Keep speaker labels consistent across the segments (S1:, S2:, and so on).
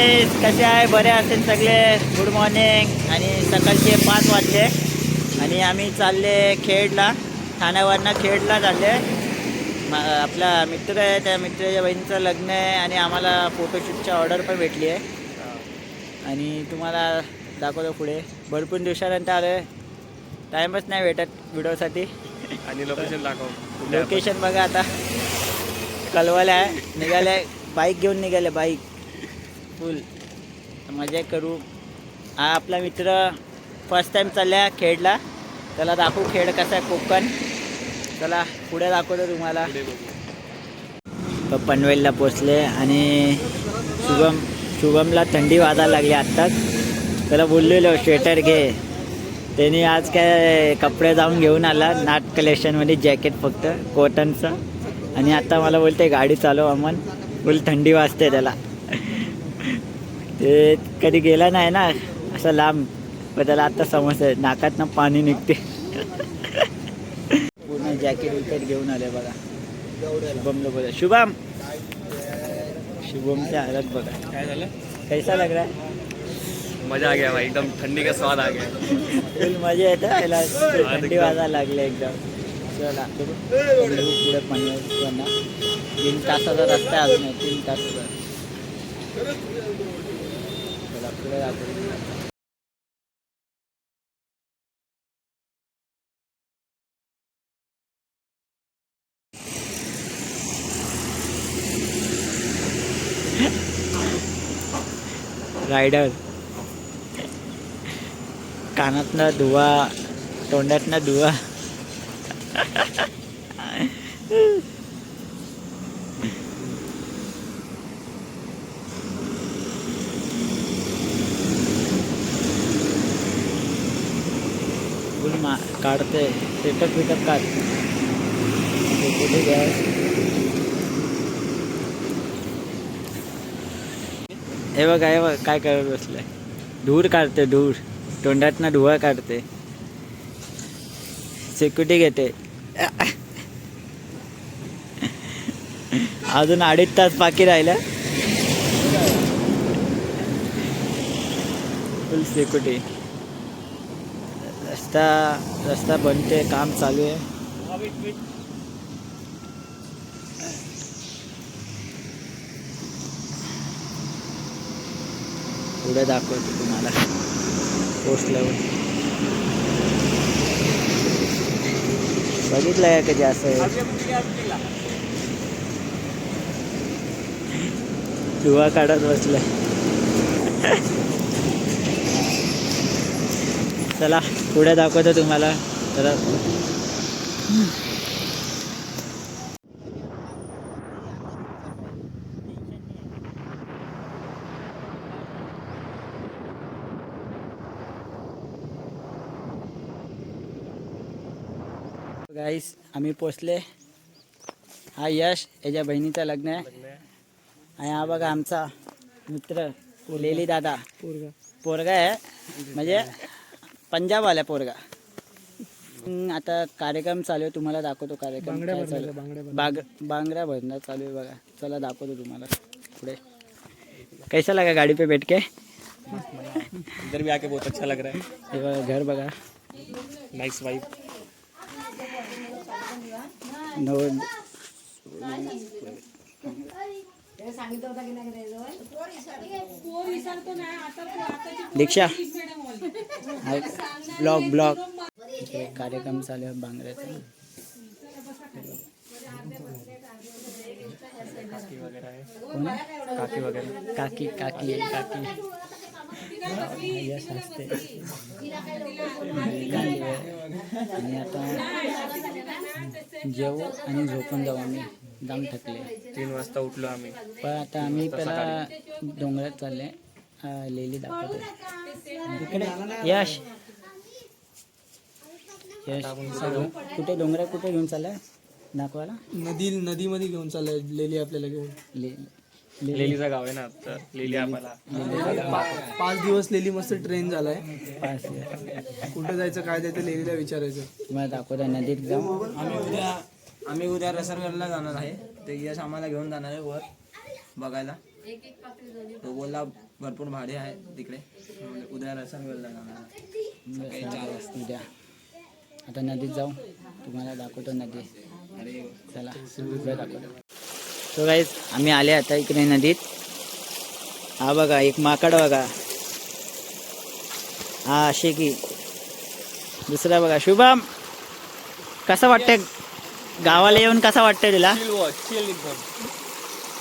S1: गाईस, कसे आहे? बरे असेल सगळे? Good morning. आणि सकाळचे 5 वाजले आणि आम्ही चालले खेडला. ठाण्यावरनं खेडला चालले. आपला मित्र आहे, त्या मित्राच्या बहिणीचं लग्न आहे आणि आम्हाला फोटोशूटची ऑर्डर पण भेटली आहे. आणि तुम्हाला दाखवतो पुढे. भरपूर दिवसानंतर आलो आहे. टाईमच नाही भेटत व्हिडिओसाठी.
S2: आणि लोकेशन दाखव.
S1: लोकेशन बघा आता. कलवाला आहे, निघाले. बाईक घेऊन निघाले, बाईक फुल मजा करू. हा आपला मित्र फर्स्ट टाईम चालल्या खेडला. त्याला दाखवू खेड कसा आहे, कोकण. चला पुढे दाखवतो तुम्हाला. पनवेलला पोचले आणि शुभमला थंडी वाजायला लागली आत्ताच. त्याला बोललेलो स्वेटर घे. त्यांनी आज काय कपडे जाऊन घेऊन आला नाट कलेक्शनमध्ये, जॅकेट फक्त कॉटनचं. आणि आता मला बोलते गाडी चालव अमन, फुल थंडी वाजते त्याला. ते कधी गेला नाही ना असं लांब, पण त्याला आता समजतं नाकातनं पाणी निघते. पूर्ण जॅकेट विकेट घेऊन आले बघा. शुभमला बोला, शुभमच्या हालत बघा.
S2: काय झालं?
S1: कैसा लग रहा है?
S2: मजा आ गया भाई, एकदम ठंडी का स्वाद आ गया.
S1: फुल मजा येतं याला. थंडी वाजायला लागले एकदम. चला पुढे पनवेल. 3 तासाचा रस्ता आहे अजून. 3 तासाचा. चला पुढे दाखवतो. रायडर. कानातनं धुवा, तोंडातनं धुवा. फुल काढते. सेटअप विटअप काढ. कुठे घ्या. हे बघ काय करत बसलंय. धूर काढते, धूर तोंडातनं धुवा काढते. सिक्युरिटी घेते. अजून 2.5 तास बाकी राहिला. फुल सिक्युरिटी. रस्ता बनते, काम चालू आहे. पुढे दाखवतो तुम्हाला पोचल्यावर. बघितलं आहे कधी असं धुवा काढत बसलाय. चला पुढे दाखवतो तुम्हाला. तर गाईस आम्ही पोचले. हा यश, याच्या बहिणीचं लग्न आहे. आणि हा बघा आमचा मित्र लेली दादा. पोरगा आहे, म्हणजे पंजाब आला पोरगा. आता कार्यक्रम चालू आहे, तुम्हाला दाखवतो कार्यक्रम काय चालू आहे. बांगड्या भरणं चालू आहे बघा. चला दाखवतो तुम्हाला पुढे. कैसा लगा गाडी पे बैठ के?
S2: इधर भी आके बहुत अच्छा लग रहा है.
S1: हे बघा घर बघा.
S2: Nice vibe. दीक्षा ब्लॉग कार्यक्रम चालू आहे बांगड्याचा. काकी वगैरह है.
S1: कोण आहे?
S2: काकी वगैरह.
S1: काकी आहे काकी. यश असते. आणि आता जेवू आणि झोपून जाऊ आम्ही. दम थकले.
S2: 3 वाजता उठलो आम्ही.
S1: पण आता आम्ही पहिला डोंगरात चालले. लेली दाखवतो इकडे. यश कुठे डोंगरात कुठे घेऊन चाललाय दाखवायला?
S3: नदीमध्ये घेऊन चाललाय लेली आपल्याला घेऊन.
S2: लेलीचा गाव आहे ना, तर लेली आम्हाला
S3: 5 दिवस लेली मस्त ट्रेन झालाय.
S1: 5
S3: कुठं जायचं काय जायचं लेलीला विचारायचं.
S1: तुम्हाला दाखवतो नदीत जाऊ.
S4: आम्ही उद्या रसरगडला जाणार आहे. ते यश आम्हाला घेऊन जाणार आहे वर बघायला.
S3: तो बोलला भरपूर भाडे आहे तिकडे. उद्या रसनवेलला जाणार. सकाळी 4 वाजता.
S1: उद्या आता नदीत जाऊ, तुम्हाला दाखवतो नदी.
S3: अरे
S1: चला उद्या दाखवतो. तो गाईज आम्ही आले आता इकडे नदीत. हा बघा एक माकड बघा, हा शेकी. दुसरा बघा शुभम. कसं वाटतंय गावाला येऊन, कसं वाटतंय तुला?
S2: चिल एकदम.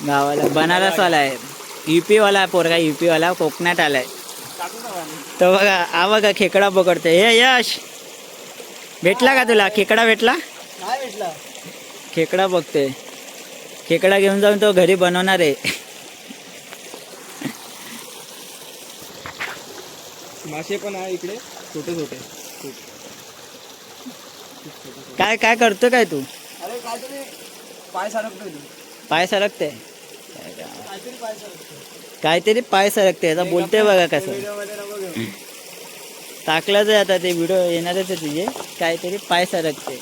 S1: गावाला बनारस वाला आहे, युपी वाला आहे पोरगा, युपी वाला कोकणात आलाय. तो बघा हा बघा खेकडा पकडतोय. हे यश भेटला का तुला? खेकडा भेटला?
S3: काय भेटला?
S1: खेकडा बघतोय. खेकडा घेऊन जाऊन तो घरी बनवणार आहे.
S2: मासे पण आहे इकडे, छोटे छोटे.
S1: काय काय करतो काय तू?
S3: अरे काहीतरी पाय सरकतोय.
S1: पाय सरकते,
S3: काहीतरी पाय सरकतोय.
S1: काहीतरी पाय सरकते. आता बोलते बघा कसं.
S3: व्हिडिओमध्ये नको घेऊ.
S1: टाकलंच आहे आता ते व्हिडिओ येणारच आहे तुझे. काहीतरी पाय सरकते.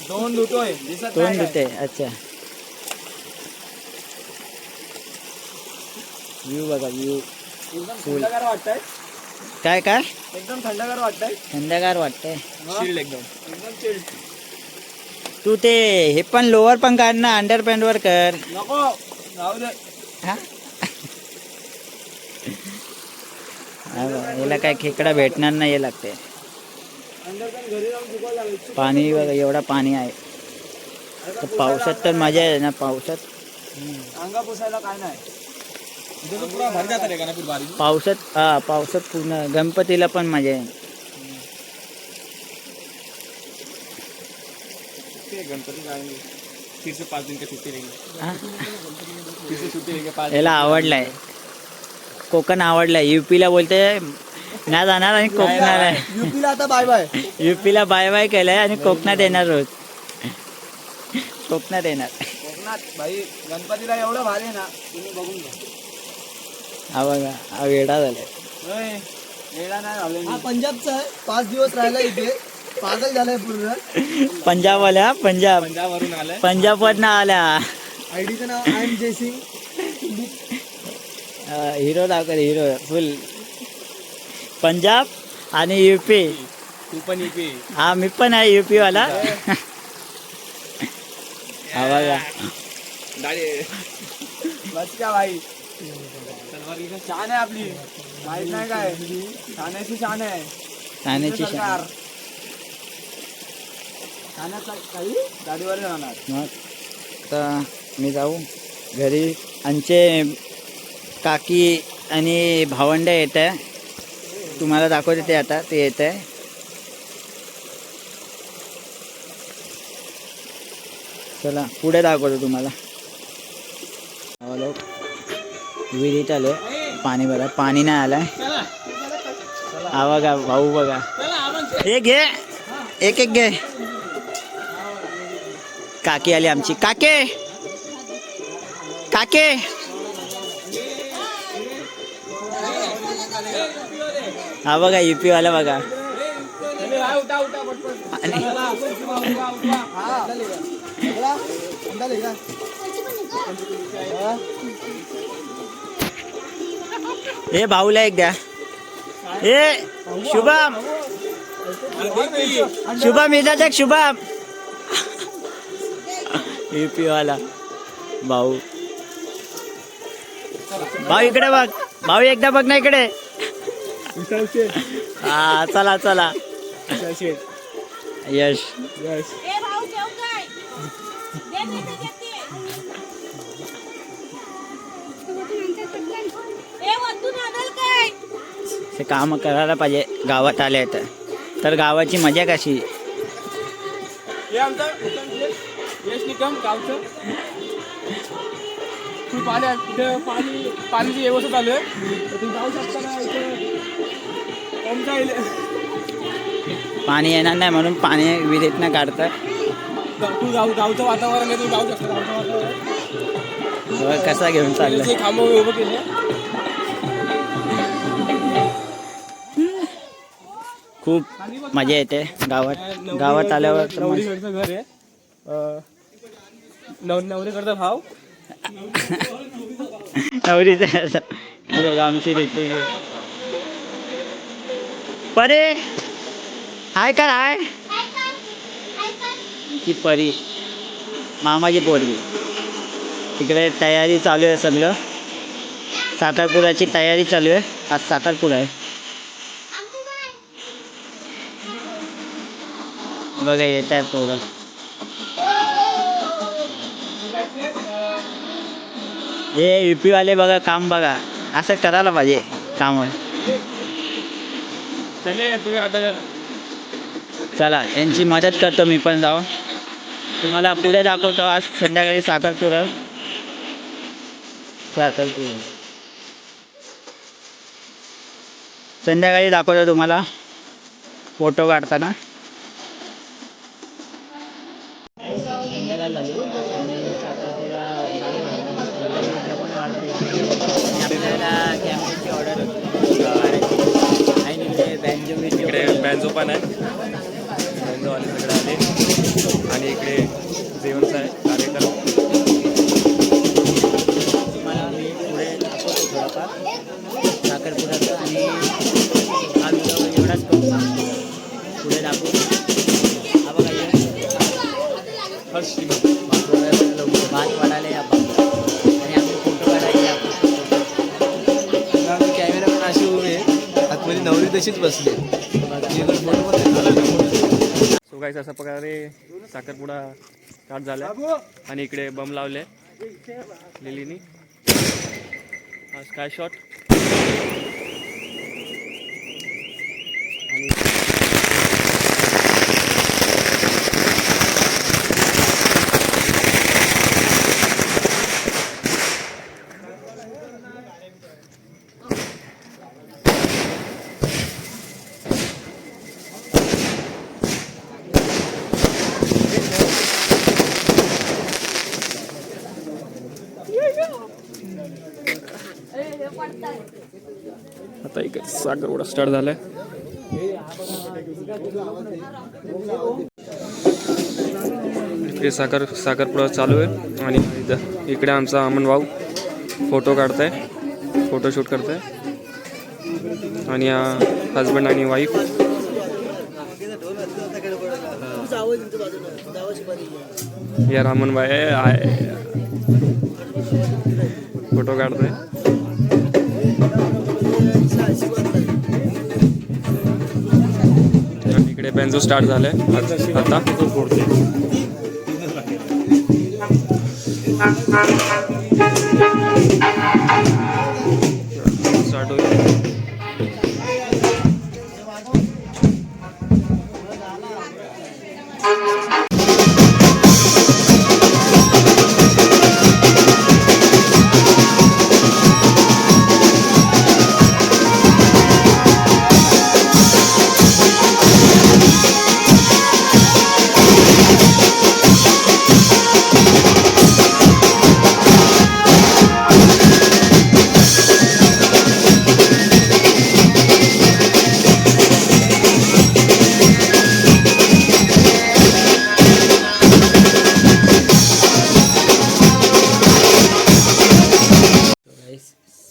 S3: 2 धुतोय, दिसत
S1: तोंड
S3: नाही
S1: धुते. अच्छा व्ह्यू बघा व्ह्यू.
S3: एकदम थंडगार वाटतंय.
S1: काय काय
S3: एकदम थंडगार वाटतंय.
S1: थंडगार वाटतंय.
S2: चिल्ड एकदम.
S3: एकदम चिल.
S1: तू ते हे पण लोअर पण काढ ना, अंडर पॅन्ट वर कर.
S3: नको राहू दे.
S1: हा हा बघा, याला काय खेकडा भेटणार नाही हे लागते.
S3: अंदर पण घरी जाऊन सुकवायला लागेल.
S1: पाणी बघा एवढा पाणी आहे. तर पावसात तर मजा आहे ना. पावसात
S3: अंगा पुसायला काय नाही.
S2: इधर तो पूरा भर जाता रहेगा ना फिर बारिश में.
S1: पावसात हा पावसात पूर्ण गणपतीला पण मजा आहे.
S2: गणपति में आएंगे, फिर से 5 दिन का छुट्टी रहेगी.
S1: हा?
S2: फिर से छुट्टी रहेगी 5
S1: याला आवडलाय कोकण, आवडलाय. युपीला बोलते ना जाणार आणि कोकणाला आहे.
S3: युपीला आता बाय बाय.
S1: युपीला बाय बाय केलंय आणि कोकणात येणार रोज. कोकणात येणार.
S3: कोकणात भाई गणपतीला एवढं भारी आहे ना, तुम्ही बघून घ्या.
S1: हा बघा हा वेडा झालाय.
S3: वेळा नाही झाला. हा पंजाबचा आहे. 5 दिवस राहिला इथे. पागल झालाय पूर्ण.
S1: पंजाबवाल्या पंजाब
S2: पंजाब वरून आलाय.
S1: पंजाबवरनं आल्या.
S3: आयडीचं नाव आय एम जयसिंग.
S1: हिरो दाखव, हिरो फुल पंजाब आणि युपी.
S2: तू पण युपी.
S1: हा मी पण आहे युपी वाला. हा बघा
S2: दाढी.
S3: बस क्या भाई.
S2: सलवार की
S3: शान आहे आपली. माहित नाही काय, ठाण्याची शान आहे.
S1: ठाण्याची
S3: सरकार. ठाण्यात काही गाडीवर जाणार.
S1: मग आता मी जाऊ घरी. आमचे काकी आणि भावंड येत आहे, तुम्हाला दाखवते ते. आता ते येत आहे. चला पुढे दाखवतो तुम्हाला. विहिरीत आलो पाणी भरा. पाणी नाही आलाय. हा बघा भाऊ बघा. हे घे एक एक घे. काकी आली आमची. काके काके हा बघा युपी वाला बघा. आणि हे भाऊला एक द्या. हे शुभम शुभम इधर देख. शुभम युपी वाला भाऊ. भाऊ इकडे बघ. भाऊ एकदा बघ ना इकडे. हा चला चला. यश हे काम करायला पाहिजे. गावात आले तर गावाची मजा कशी.
S2: हे आमचं यश निकम गावचं. खूप पाणी आहे इथे. पाणीची व्यवस्था चालू आहे. तर तुम्ही जाऊ शकता ना इथे.
S1: पाणी येणार नाही म्हणून पाणी विहिरीतनं काढतं.
S2: तू गावचं वातावरण आहे. तुम्ही जाऊ शकता गावचं वातावरण.
S1: कसा घेऊन चाललाय.
S2: खांब उभं केलं.
S1: खूप मजा येते गावात. गावात आल्यावर तर
S2: नवरीकडचं घर आहे. नवरीकडचा भाव.
S1: नवरीचं बघा आमची रीती. परे हाय का हाय ती परी मामाची पोरगी. तिकडे तयारी चालू आहे सगळं. साखरपुड्याची तयारी चालू आहे. आज साखरपुडा आहे. बघा येत आहे पोरं. हे युपी वाले बघा काम बघा. असं करायला पाहिजे काम. चला यांची मदत करतो मी पण जाऊन. तुम्हाला पुढे दाखवतो आज संध्याकाळी साखरपुडा. संध्याकाळी दाखवतो तुम्हाला फोटो काढताना. कॅमेऱ्याची ऑर्डर
S2: इकडे बँजो पण आहे. बँजो आले सगळे आले आणि इकडे जेवणचा आहे कार्यक्रम.
S1: तुम्हाला मी पुढे दाखवतो थोडाफार साखरपुड्याचं आणि हा व्हिडिओ एवढाच करू पुढे दाखवू. हा बघा भात वाढायला या आणि आम्ही फोटो काढायचे आपण.
S3: कॅमेरामॅन अशी उभे आतमध्ये नवरी तशीच बसली.
S2: सो गाईस अशा प्रकारे साखरपुडा स्टार्ट झाला आणि इकडे बम लावले लिलीनी. हा स्काय शॉट आणि आता इकडे साखरपुडा स्टार्ट झालाय. इकडे साखरपुडा चालू आहे आणि इकडे आमचा अमन भाऊ फोटो काढताय, फोटोशूट करताय आणि हजबंड आणि वाईफ. या रामन भाई आहे फोटो काढताय. आणि इकडे बेंजो स्टार्ट झालाय आता. स्टार्ट होईल.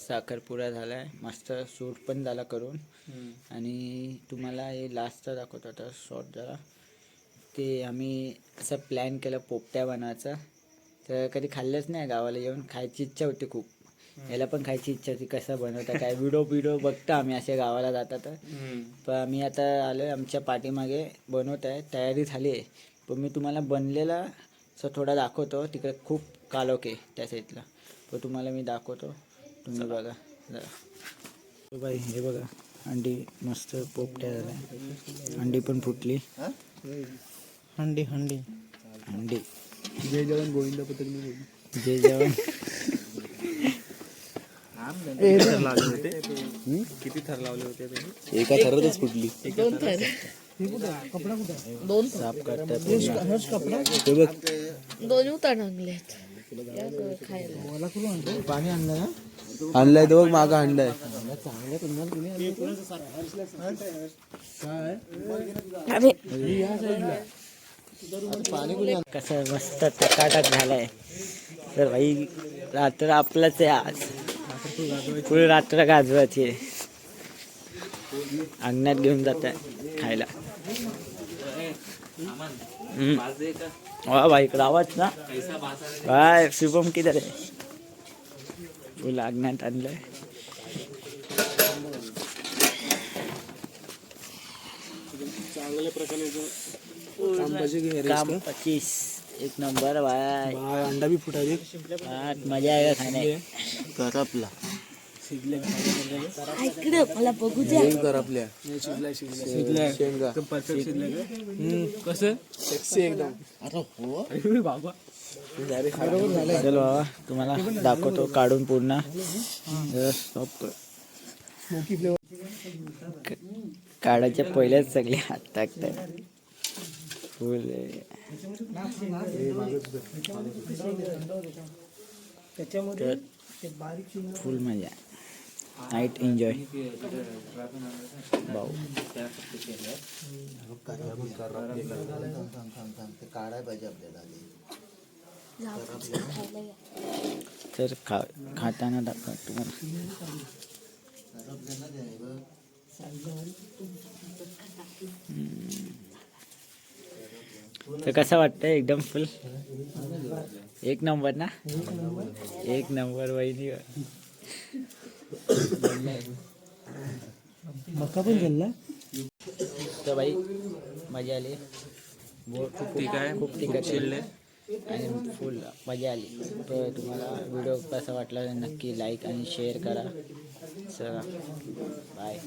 S1: साखरपुडा झाला आहे. मस्त शूट पण झाला करून. आणि तुम्हाला हे लास्टचा दाखवतो आता शॉर्ट जरा. ते आम्ही असं प्लॅन केलं पोपट्या बनवायचा. तर कधी खाल्लंच नाही गावाला येऊन. खायची इच्छा होती खूप. याला पण खायची इच्छा होती. कसं बनवता काय व्हिडिओ बघता आम्ही असे गावाला जातात. पण आम्ही आता आलो आहे आमच्या पाठीमागे बनवत आहे. तयारी झाली आहे. पण मी तुम्हाला बनलेला असं थोडा दाखवतो. तिकडे खूप कालोख आहे त्या साईडला. पण तुम्हाला मी दाखवतो. तुम्ही बघा जरा. बाई हे बघा अंडी मस्त पोपट्या झाल्या. अंडी पण फुटली. हंडी हंडी हंडी.
S3: जय जवान गोविंद पतंग.
S1: जय जवान.
S2: किती थर लावले होते तुम्ही?
S3: एका थरातच फुटली.
S1: साफ करतात.
S4: दोन्ही उतरले खायला.
S1: पाणी आणलं ना.
S3: आणलाय तो बघ मागं आणलाय.
S1: कसं मस्त टकाटक झालाय. तर भाई रात्र आपलंच आहे आज. फुल रात्र गाजवायची आहे. अंगणात घेऊन जात खायला. वा भाई इकडं आवाज ना काय शुभम किधर आहे. फुल अंगणात आणलंय.
S3: चांगल्या प्रकारे
S1: काम 25 एक नंबर भाई.
S3: अंडा भी फुटायचे.
S1: मजा आहे का खाणे.
S3: करपला
S4: इकडे मला बघू द्या.
S3: करपल्या शिजलाय शेंगा परफेक्ट शिजलाय कसं सेक्सी एकदम. अरे हो बाबा
S1: चलो बाबा तुम्हाला दाखवतो काढून पूर्ण. काढायच्या पहिलेच सगळे हात टाकतात. फुल फुल मजा. नाईट एन्जॉय भाऊ.
S3: काढाय पाहिजे आपल्याला.
S1: तर खाताना दाखव तुम्हाला. तर कसं वाटतंय एकदम फुल. एक नंबर ना. एक नंबर वहिनी.
S3: मका पण झाला.
S1: तर भाई मजा आली.
S2: ठीक आहे.
S1: खूप तिखट चिल्ले आणि फुल मजा आली. तर तुम्हाला व्हिडिओ कसा वाटला तर नक्की लाईक आणि शेअर करा. चला बाय.